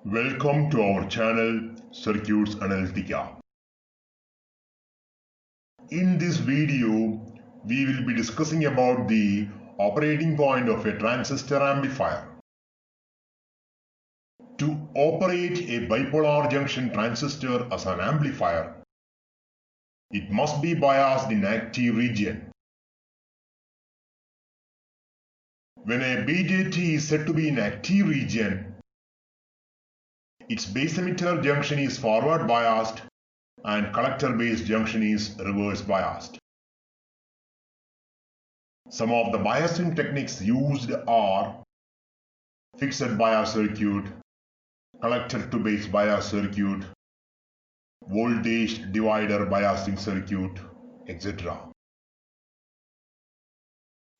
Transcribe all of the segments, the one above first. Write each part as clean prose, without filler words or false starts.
Welcome to our channel Circuits Analytica. In this video, we will be discussing about the operating point of a transistor amplifier. To operate a bipolar junction transistor as an amplifier, it must be biased in active region. When a BJT is said to be in active region, its base emitter junction is forward biased and collector base junction is reverse biased. Some of the biasing techniques used are fixed bias circuit, collector to base bias circuit, voltage divider biasing circuit, etc.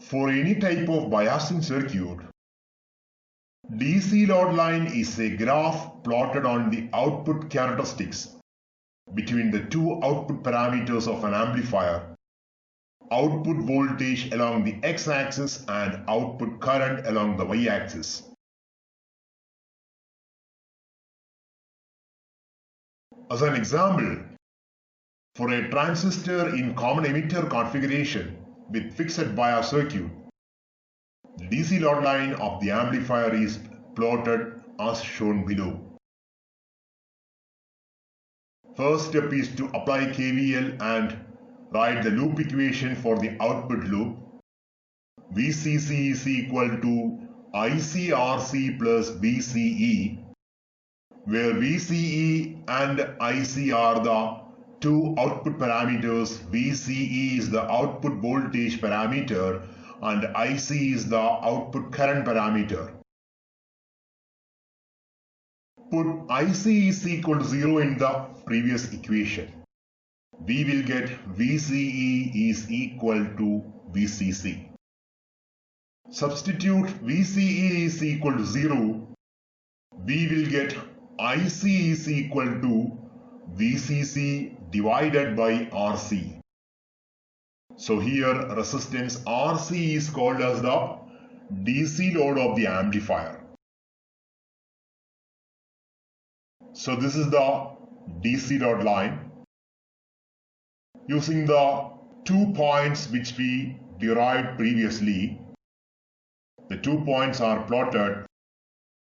For any type of biasing circuit, DC load line is a graph plotted on the output characteristics between the two output parameters of an amplifier, output voltage along the x-axis and output current along the y-axis. As an example, for a transistor in common emitter configuration with fixed bias circuit, the DC load line of the amplifier is plotted as shown below. First step is to apply KVL and write the loop equation for the output loop. VCC is equal to ICRC plus VCE, where VCE and IC are the two output parameters. VCE is the output voltage parameter and IC is the output current parameter. Put IC is equal to 0 in the previous equation. We will get VCE is equal to VCC. Substitute VCE is equal to 0. We will get IC is equal to VCC divided by RC. So here resistance RC is called as the DC load of the amplifier. So this is the DC load line. Using the 2 points which we derived previously, the 2 points are plotted.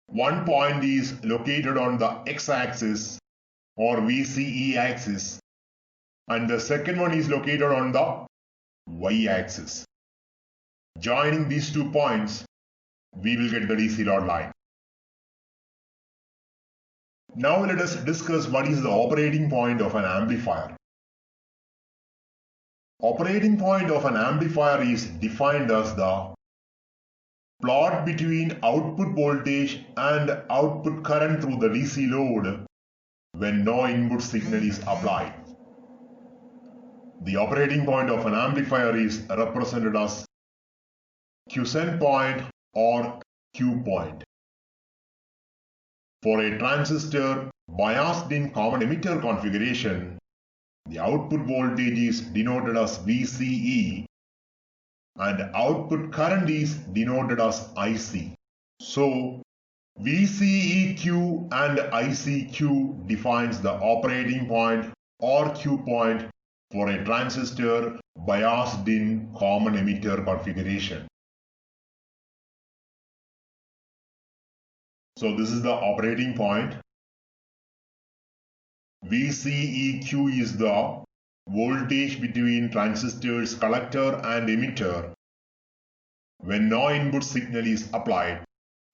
One point is located on the x-axis or VCE axis, and the second one is located on the y-axis. Joining these 2 points, we will get the DC load line. Now let us discuss what is the operating point of an amplifier. Operating point of an amplifier is defined as the plot between output voltage and output current through the DC load when no input signal is applied. The operating point of an amplifier is represented as Quiscent point or Q point. For a transistor biased in common emitter configuration, the output voltage is denoted as VCE and output current is denoted as IC. So VCEQ and ICQ defines the operating point or Q point for a transistor biased in common emitter configuration. So this is the operating point. VCEQ is the voltage between transistor's collector and emitter when no input signal is applied,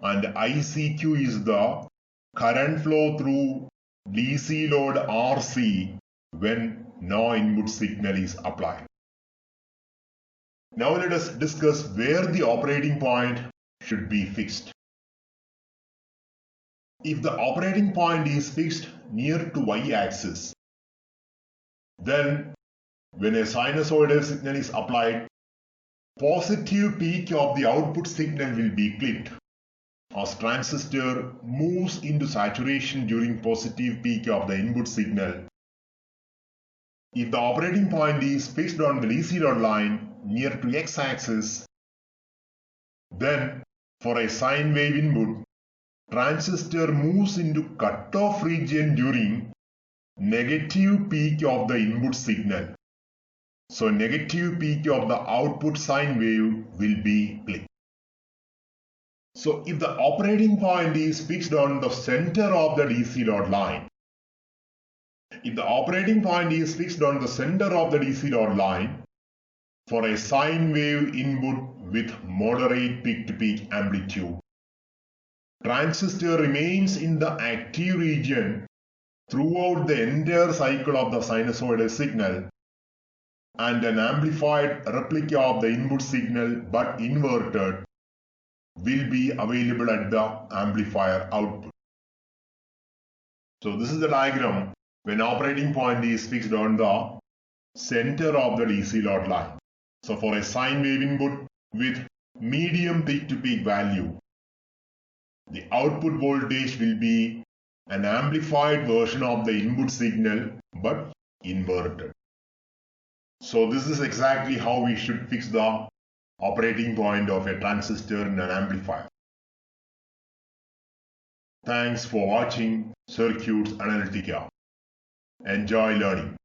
and ICQ is the current flow through DC load RC when no input signal is applied. Now let us discuss where the operating point should be fixed. If the operating point is fixed near to y-axis, then when a sinusoidal signal is applied, positive peak of the output signal will be clipped as transistor moves into saturation during positive peak of the input signal. If the operating point is fixed on the DC load line near to x-axis, then for a sine wave input, transistor moves into cutoff region during negative peak of the input signal. So negative peak of the output sine wave will be click. So if the operating point is fixed on the center of the DC dot line, if the operating point is fixed on the center of the DC dot line for a sine wave input with moderate peak-to-peak amplitude, transistor remains in the active region throughout the entire cycle of the sinusoidal signal, and an amplified replica of the input signal but inverted will be available at the amplifier output. So this is the diagram when operating point is fixed on the center of the DC dot line. So for a sine wave input with medium peak-to-peak value, the output voltage will be an amplified version of the input signal but inverted. So this is exactly how we should fix the operating point of a transistor in an amplifier. Thanks for watching Circuits Analytica. Enjoy learning.